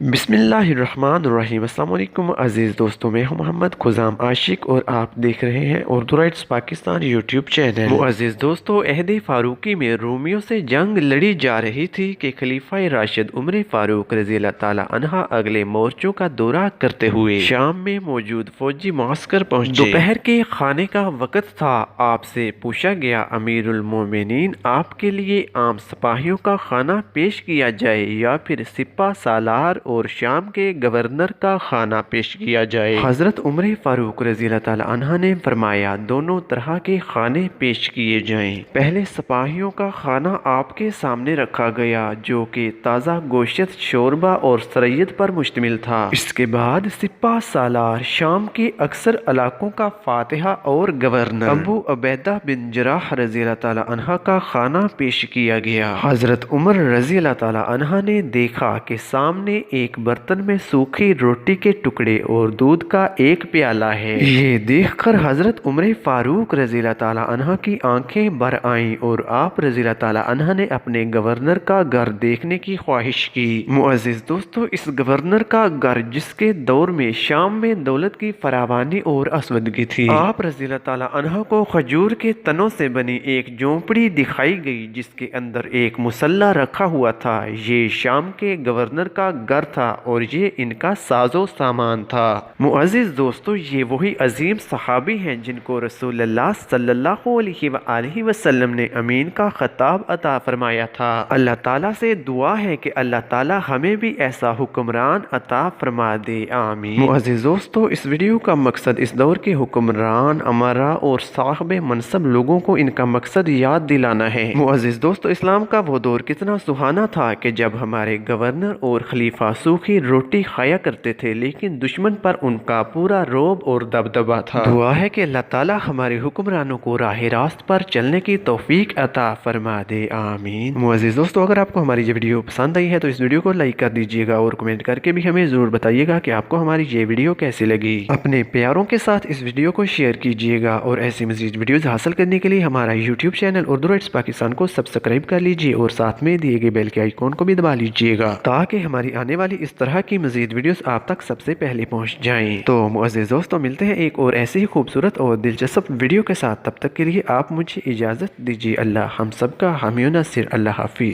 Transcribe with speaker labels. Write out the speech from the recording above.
Speaker 1: बिस्मिल्लाहिर्रहमानिर्रहीम। अस्सलाम वालेकुम अज़ीज़ दोस्तों, मैं हूं मोहम्मद खुजाम आशिक और आप देख रहे हैं Urdu writes Pakistan YouTube channel. मुअज़्ज़िज़ दोस्तों, अहद फारूकी में रोमियों से जंग लड़ी जा रही थी कि खलीफा राशिद उमर फारूक रज़ी अल्लाह ताला अन्हा अगले मोर्चों का दौरा करते हुए शाम में मौजूद फौजी मुआस्कर पहुंचे। दोपहर के खाने का वक़्त था। आपसे पूछा गया, अमीरुल मोमिनीन, आपके लिए आम सिपाहियों का खाना पेश किया जाए या फिर सिपा सालार और शाम के गवर्नर का खाना पेश किया जाए। हजरत उमर फारूक रज़ी अल्लाह ताला अन्हा ने फरमाया, दोनों तरह के खाने पेश किए जाएं। पहले सिपाहियों का खाना आपके सामने रखा गया, जो कि ताज़ा गोश्त, शोरबा और सरयत पर मुश्तमिल था। इसके बाद सिपा सालार, शाम के अक्सर इलाकों का फातिहा और गवर्नर अबू उबैदा बिन जराह रज़ी अल्लाह ताला अन्हा का खाना पेश किया गया। हजरत उमर रज़ी अल्लाह ताला अन्हा ने देखा कि सामने एक बर्तन में सूखी रोटी के टुकड़े और दूध का एक प्याला है। ये देखकर हजरत उमर फारूक रज़ी अल्लाह ताला अन्हा की आंखें भर आईं और आप रज़ी अल्लाह ताला अन्हा ने अपने गवर्नर का घर देखने की ख्वाहिश की। मुअज़्ज़िज़ दोस्तों, इस गवर्नर का घर, जिसके दौर में शाम में दौलत की फरावानी और असमदगी थी, आप रज़ी अल्लाह ताला अन्हा को खजूर के तनों से बनी एक झोंपड़ी दिखाई गई, जिसके अंदर एक मुसल्ला रखा हुआ था। ये शाम के गवर्नर का घर था और ये इनका साजो सामान था। मुअज़्ज़िज़ दोस्तों, ये वही अजीम सहाबी हैं जिनको रसूलुल्लाह सल्लल्लाहु अलैहि वसल्लम ने अमीन का खिताब अता फरमाया था। अल्लाह ताला से दुआ है कि अल्लाह ताला हमें भी ऐसा हुक्मरान अता फरमा दे, आमीन। मुअज़्ज़िज़ दोस्तों, इस वीडियो का मकसद इस दौर के हुक्मरान, अमरा और साहिब मनसब लोगों को इनका मकसद याद दिलाना है। मुअज़्ज़िज़ दोस्तों, इस्लाम का वो दौर कितना सुहाना था कि जब हमारे गवर्नर और खलीफा सूखी रोटी खाया करते थे, लेकिन दुश्मन पर उनका पूरा रोब और दबदबा था। दुआ है कि अल्लाह ताला हमारे हुक्मरानों को राह रास्त पर चलने की तौफीक अता फरमा दे, आमीन। मुअज़्ज़िज़ दोस्तों, अगर आपको हमारी ये वीडियो पसंद आई है तो इस वीडियो को लाइक कर दीजिएगा और कमेंट करके भी हमें ज़रूर बताइएगा कि आपको हमारी ये वीडियो कैसी लगी। अपने प्यारों के साथ इस वीडियो को शेयर कीजिएगा और ऐसी मज़ीद वीडियोज़ हासिल करने के लिए हमारा YouTube channel Urdu writes Pakistan को सब्सक्राइब कर लीजिए और साथ में दिए गए बेल के आइकॉन को भी दबा लीजिएगा, ताकि हमारी आने वाली इस तरह की मज़ीद वीडियोस आप तक सबसे पहले पहुंच जाएं। तो मुअज़्ज़िज़ दोस्तों, मिलते हैं एक और ऐसी ही खूबसूरत और दिलचस्प वीडियो के साथ। तब तक के लिए आप मुझे इजाज़त दीजिए। अल्लाह हम सब का हामी व नासिर। अल्लाह हाफिज़।